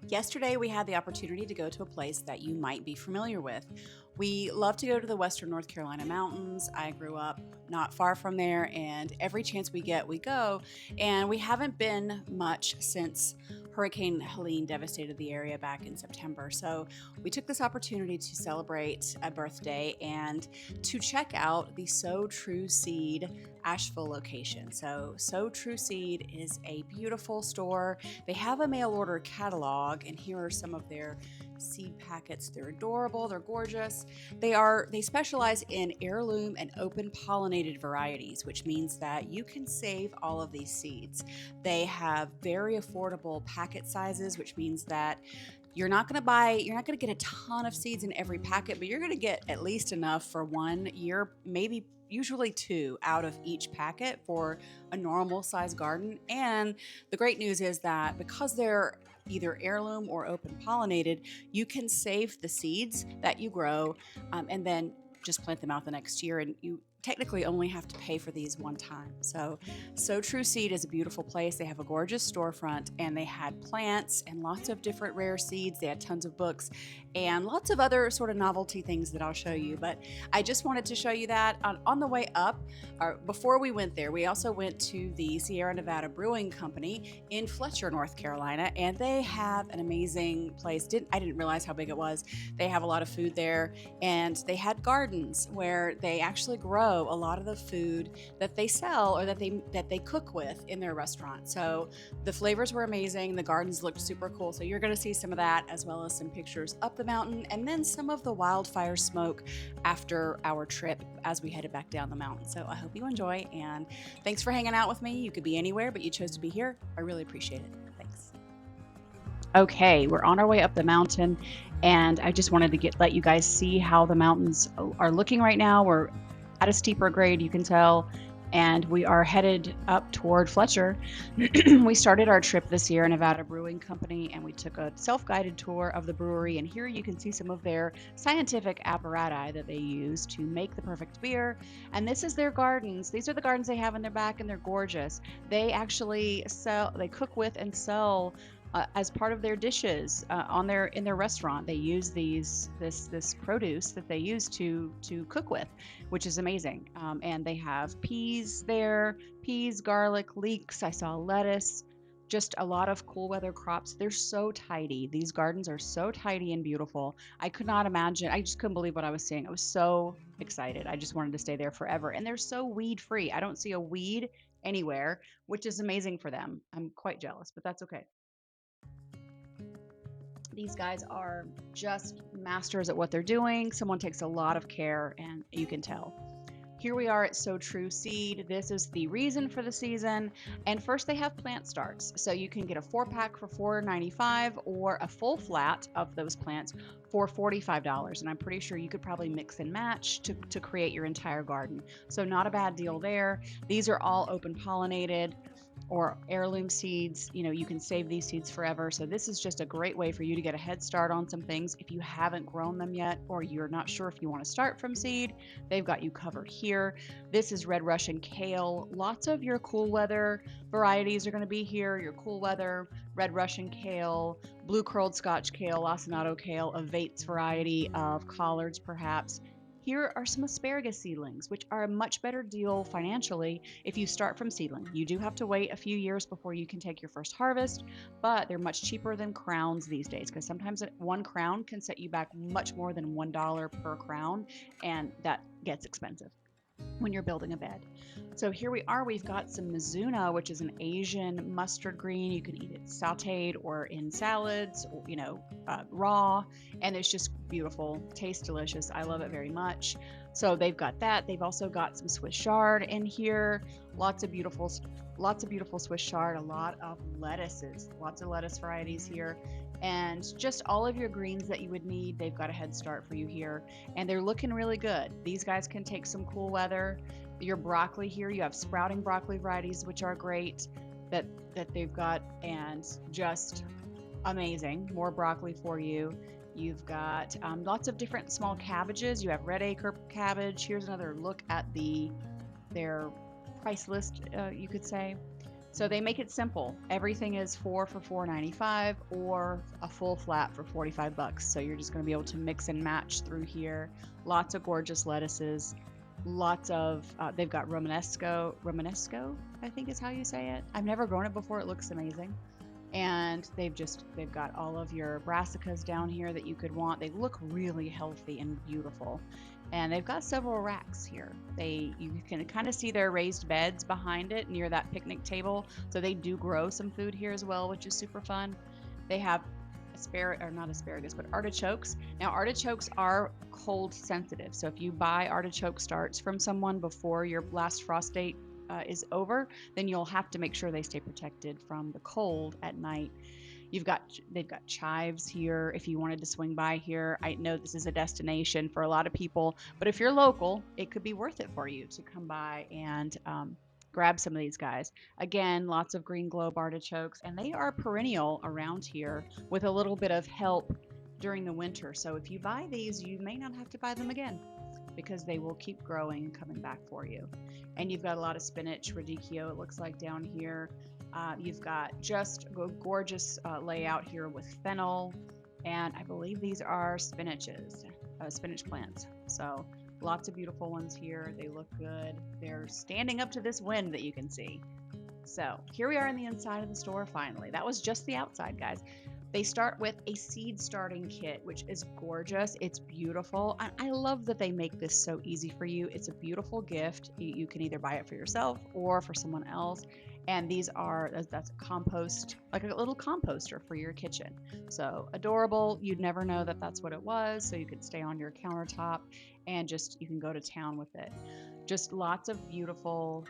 Yesterday, we had the opportunity to go to a place that you might be familiar with. We love to go to the Western North Carolina mountains. I grew up not far from there, and every chance we get, we go. And we haven't been much since Hurricane Helene devastated the area back in September. So we took this opportunity to celebrate a birthday and to check out the So True Seed Asheville location. So True Seed is a beautiful store. They have a mail order catalog, and here are some of their seed packets. They're adorable, they're gorgeous. They specialize in heirloom and open pollinated varieties, which means that you can save all of these seeds. They have very affordable packet sizes, which means that you're not going to get a ton of seeds in every packet, but you're going to get at least enough for 1 year, maybe usually two out of each packet for a normal size garden. And the great news is that because they're either heirloom or open pollinated, you can save the seeds that you grow, and then just plant them out the next year. And you technically only have to pay for these one time. So True Seed is a beautiful place. They have a gorgeous storefront, and they had plants and lots of different rare seeds. They had tons of books and lots of other sort of novelty things that I'll show you. But I just wanted to show you that on the way up, or before we went there, we also went to the Sierra Nevada Brewing Company in Fletcher, North Carolina, and they have an amazing place. I didn't realize how big it was. They have a lot of food there, and they had gardens where they actually grow a lot of the food that they sell or that they cook with in their restaurant. So the flavors were amazing. The gardens looked super cool. So you're going to see some of that, as well as some pictures up the mountain, and then some of the wildfire smoke after our trip as we headed back down the mountain. So I hope you enjoy, and thanks for hanging out with me. You could be anywhere, but you chose to be here. I really appreciate it. Thanks. Okay, we're on our way up the mountain, and I just wanted to let you guys see how the mountains are looking right now. We're at a steeper grade, you can tell, and we are headed up toward Fletcher. We started our trip this year in Nevada Brewing Company, and we took a self-guided tour of the brewery, and here you can see some of their scientific apparatus that they use to make the perfect beer. And this is their gardens. These are the gardens they have in their back, and they're gorgeous. They actually they cook with and sell as part of their dishes in their restaurant. They use this produce that they use to cook with, which is amazing. And they have peas there, garlic, leeks. I saw lettuce, just a lot of cool weather crops. They're so tidy. These gardens are so tidy and beautiful. I could not imagine. I just couldn't believe what I was seeing. I was so excited. I just wanted to stay there forever. And they're so weed free. I don't see a weed anywhere, which is amazing for them. I'm quite jealous, but that's okay. These guys are just masters at what they're doing. Someone takes a lot of care, and you can tell. Here we are at So True Seed. This is the reason for the season. And first they have plant starts. So you can get a 4-pack for $4.95 or a full flat of those plants for $45. And I'm pretty sure you could probably mix and match to create your entire garden. So not a bad deal there. These are all open pollinated or heirloom seeds. You can save these seeds forever. So this is just a great way for you to get a head start on some things. If you haven't grown them yet, or you're not sure if you want to start from seed, they've got you covered here. This is red Russian kale. Lots of your cool weather varieties are going to be here. Your cool weather, red Russian kale, blue curled Scotch kale, lacinato kale, a Vates variety of collards perhaps. Here are some asparagus seedlings, which are a much better deal financially if you start from seedling. You do have to wait a few years before you can take your first harvest, but they're much cheaper than crowns these days, because sometimes one crown can set you back much more than $1 per crown, and that gets expensive when you're building a bed. So here we are. We've got some mizuna, which is an Asian mustard green. You can eat it sauteed or in salads, or, raw, and it's just beautiful. Tastes delicious. I love it very much. So they've got that. They've also got some Swiss chard in here. Lots of beautiful Swiss chard. A lot of lettuces. Lots of lettuce varieties here. And just all of your greens that you would need, they've got a head start for you here. And they're looking really good. These guys can take some cool weather. Your broccoli here, you have sprouting broccoli varieties, which are great that they've got, and just amazing. More broccoli for you. You've got lots of different small cabbages. You have red acre cabbage. Here's another look at their price list, you could say. So they make it simple. Everything is 4 for $4.95 or a full flat for $45. So you're just going to be able to mix and match through here. Lots of gorgeous lettuces. Lots of, they've got Romanesco, I think is how you say it. I've never grown it before. It looks amazing. And they've got all of your brassicas down here that you could want. They look really healthy and beautiful. And they've got several racks here. You can kind of see their raised beds behind it near that picnic table. So they do grow some food here as well, which is super fun. They have not asparagus, but artichokes. Now artichokes are cold sensitive. So if you buy artichoke starts from someone before your last frost date is over, then you'll have to make sure they stay protected from the cold at night. They've got chives here if you wanted to swing by here. I know this is a destination for a lot of people, but if you're local, it could be worth it for you to come by and grab some of these guys. Again, lots of green globe artichokes, and they are perennial around here with a little bit of help during the winter. So if you buy these, you may not have to buy them again because they will keep growing and coming back for you. And you've got a lot of spinach, radicchio, it looks like down here. You've got just a gorgeous layout here with fennel, and I believe these are spinach plants. So lots of beautiful ones here. They look good. They're standing up to this wind that you can see. So here we are in the inside of the store finally. That was just the outside, guys. They start with a seed starting kit, which is gorgeous. It's beautiful. I love that they make this so easy for you. It's a beautiful gift. You can either buy it for yourself or for someone else. And that's a compost, like a little composter for your kitchen. So adorable. You'd never know that that's what it was. So you could stay on your countertop and you can go to town with it. Just lots of beautiful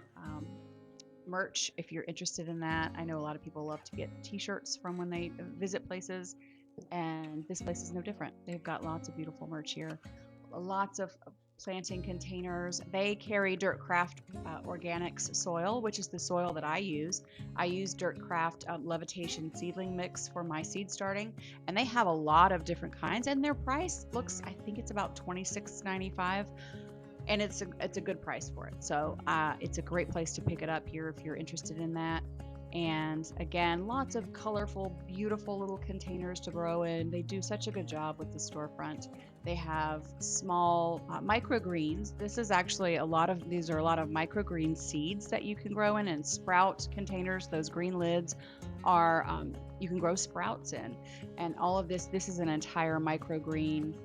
merch if you're interested in that. I know a lot of people love to get t-shirts from when they visit places, and this place is no different. They've got lots of beautiful merch here. Lots of planting containers. They carry Dirtcraft Organics soil, which is the soil that I use. I use Dirtcraft Levitation seedling mix for my seed starting, and they have a lot of different kinds, and their price I think it's about $26.95. And it's a good price for it. So it's a great place to pick it up here if you're interested in that. And again, lots of colorful, beautiful little containers to grow in. They do such a good job with the storefront. They have small microgreens. These are a lot of microgreen seeds that you can grow in, and sprout containers. Those green lids are you can grow sprouts in. And all of this is an entire microgreen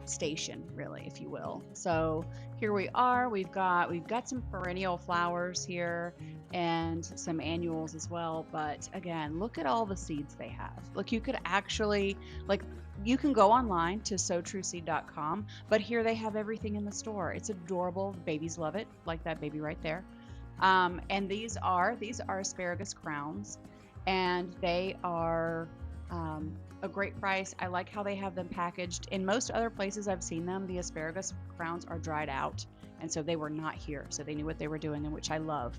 station, really, if you will. So here we are. We've got some perennial flowers here and some annuals as well. But again, look at all the seeds they have. Look, you can go online to sowtrueseed.com, but here they have everything in the store. It's adorable. Babies love it, like that baby right there. And these are asparagus crowns, and they are a great price. I like how they have them packaged. In most other places I've seen them, the asparagus crowns are dried out, and so they were not here. So they knew what they were doing, and which I love.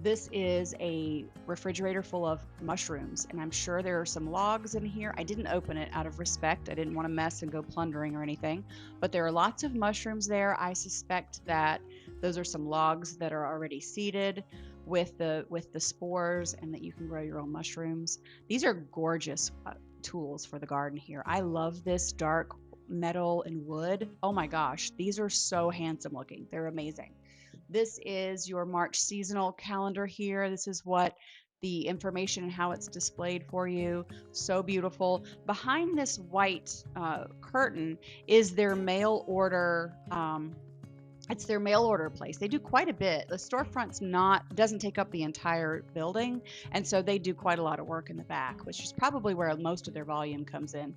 This is a refrigerator full of mushrooms, and I'm sure there are some logs in here. I didn't open it out of respect. I didn't want to mess and go plundering or anything, but there are lots of mushrooms there. I suspect that those are some logs that are already seeded with the spores, and that you can grow your own mushrooms. These are gorgeous tools for the garden here. I love this dark metal and wood. Oh my gosh, these are so handsome looking. They're amazing. This is your March seasonal calendar here. This is what the information and how it's displayed for you. So beautiful. Behind this white curtain is their mail order. It's their mail order place. They do quite a bit. The storefront's doesn't take up the entire building, and so they do quite a lot of work in the back, which is probably where most of their volume comes in.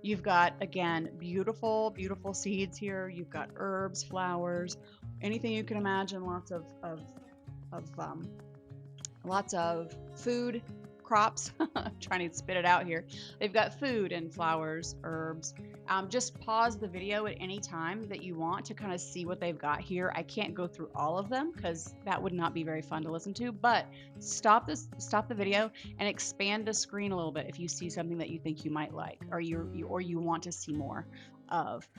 You've got, again, beautiful, beautiful seeds here. You've got herbs, flowers, anything you can imagine. Lots of food crops. Trying to spit it out here. They've got food and flowers, herbs. Just pause the video at any time that you want to kind of see what they've got here. I can't go through all of them because that would not be very fun to listen to, but stop the video and expand the screen a little bit if you see something that you think you might like, or you want to see more of.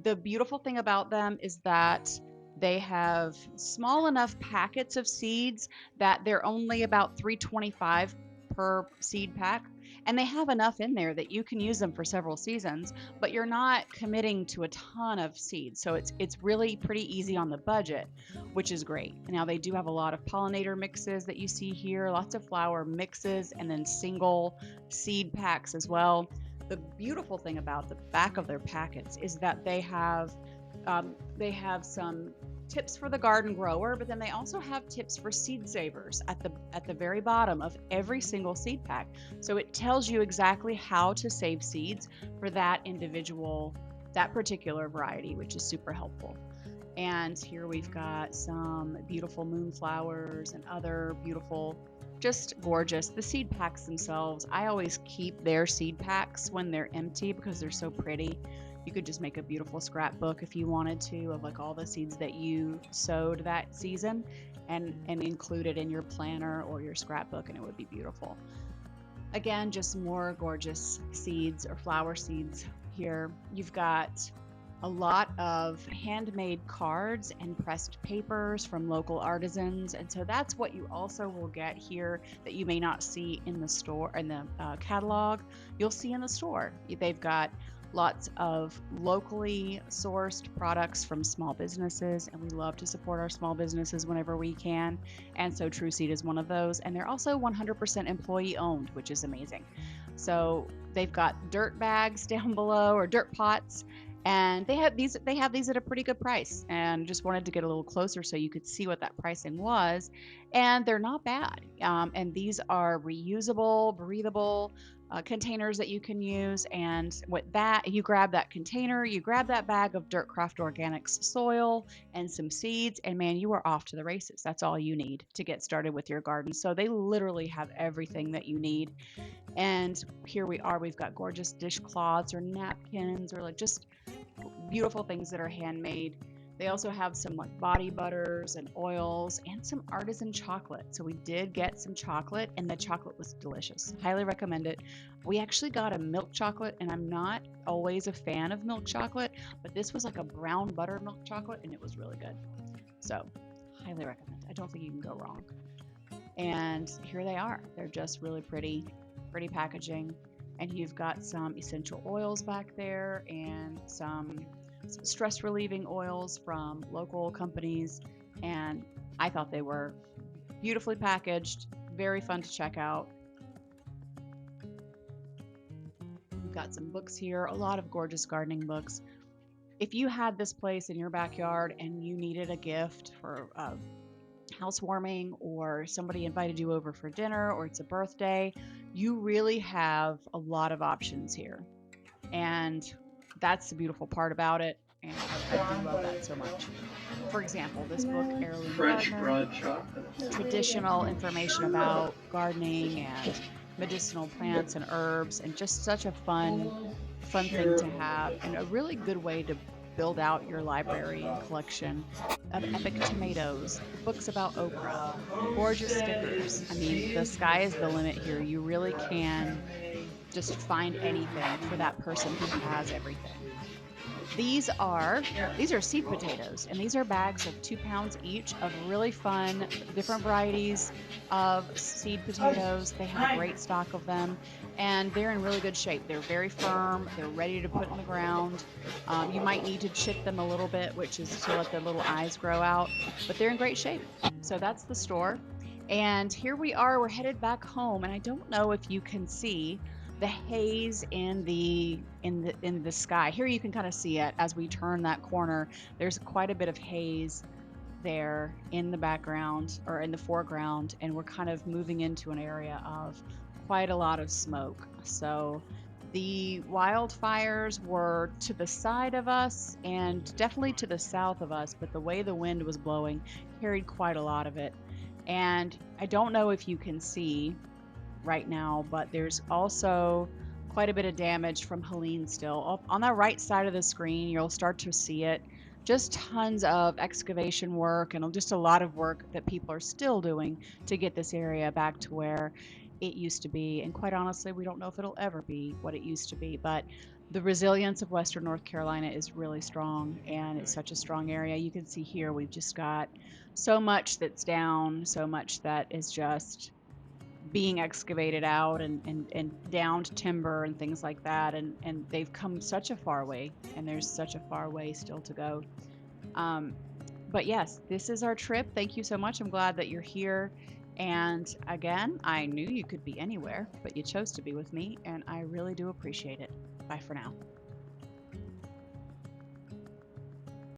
The beautiful thing about them is that They have small enough packets of seeds that they're only about 325 per seed pack, and they have enough in there that you can use them for several seasons, but you're not committing to a ton of seeds. So it's really pretty easy on the budget, which is great. Now they do have a lot of pollinator mixes that you see here, lots of flower mixes, and then single seed packs as well. The beautiful thing about the back of their packets is that they have some tips for the garden grower, but then they also have tips for seed savers at the very bottom of every single seed pack. So it tells you exactly how to save seeds for that particular variety, which is super helpful. And here we've got some beautiful moonflowers and other beautiful, just gorgeous. The seed packs themselves, I always keep their seed packs when they're empty because they're so pretty. You could just make a beautiful scrapbook if you wanted to, of like all the seeds that you sowed that season, and include it in your planner or your scrapbook, and it would be beautiful. Again, just more gorgeous seeds or flower seeds here. You've got a lot of handmade cards and pressed papers from local artisans, and so that's what you also will get here that you may not see in the store, in the catalog. You'll see in the store. They've got lots of locally sourced products from small businesses, and we love to support our small businesses whenever we can, and so True Seed is one of those. And they're also 100% employee owned, which is amazing. So they've got dirt bags down below, or dirt pots, and they have these at a pretty good price, and just wanted to get a little closer so you could see what that pricing was. And they're not bad, and these are reusable, breathable containers that you can use. And with that, you grab that container, you grab that bag of Dirt Craft Organics soil and some seeds, and man, you are off to the races. That's all you need to get started with your garden. So they literally have everything that you need. And here we are, we've got gorgeous dishcloths or napkins, or like just beautiful things that are handmade. They also have some like body butters and oils and some artisan chocolate. So we did get some chocolate, and the chocolate was delicious. Highly recommend it. We actually got a milk chocolate, and I'm not always a fan of milk chocolate, but this was like a brown butter milk chocolate, and it was really good. So highly recommend. I don't think you can go wrong. And here they are. They're just really pretty packaging. And you've got some essential oils back there, and some stress relieving oils from local companies. And I thought they were beautifully packaged, very fun to check out. We've got some books here, a lot of gorgeous gardening books. If you had this place in your backyard and you needed a gift for housewarming, or somebody invited you over for dinner, or it's a birthday, you really have a lot of options here. And that's the beautiful part about it, and I do love that so much. For example, this book, Heirloom Gardener, traditional information about gardening and medicinal plants and herbs, and just such a fun thing to have, and a really good way to build out your library and collection of epic tomatoes, books about okra, gorgeous stickers. I mean, the sky is the limit here. You really can just find anything for that person who has everything. These are seed potatoes, and these are bags of 2 pounds each of really fun, different varieties of seed potatoes. They have a great stock of them, and they're in really good shape. They're very firm. They're ready to put in the ground. You might need to chip them a little bit, which is to let the little eyes grow out, but they're in great shape. So that's the store. And here we are, we're headed back home, and I don't know if you can see the haze in the sky. Here you can kind of see it as we turn that corner. There's quite a bit of haze there in the background, or in the foreground, and we're kind of moving into an area of quite a lot of smoke. So the wildfires were to the side of us and definitely to the south of us, but the way the wind was blowing carried quite a lot of it. And I don't know if you can see right now, but there's also quite a bit of damage from Helene still. On the right side of the screen, you'll start to see it. Just tons of excavation work, and just a lot of work that people are still doing to get this area back to where it used to be. And quite honestly, we don't know if it'll ever be what it used to be. But the resilience of Western North Carolina is really strong, and it's such a strong area. You can see here we've just got so much that's down, so much that is just being excavated out and downed timber and things like that. And they've come such a far way, and there's such a far way still to go. Um, but yes, this is our trip. Thank you so much. I'm glad that you're here. And again, I knew you could be anywhere, but you chose to be with me, and I really do appreciate it. Bye for now.